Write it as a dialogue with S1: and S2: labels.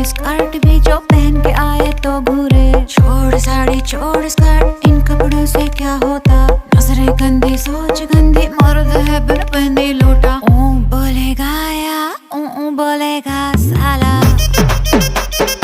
S1: Skirt भी जो पहन के आए तो घूरे। छोड़ साड़ी छोड़ स्कर्ट, इन कपड़ों से क्या होता। नजरें गंदी सोच गंदी, मर्द है बिन पहने लोटा। बोलेगा या बोलेगा साला।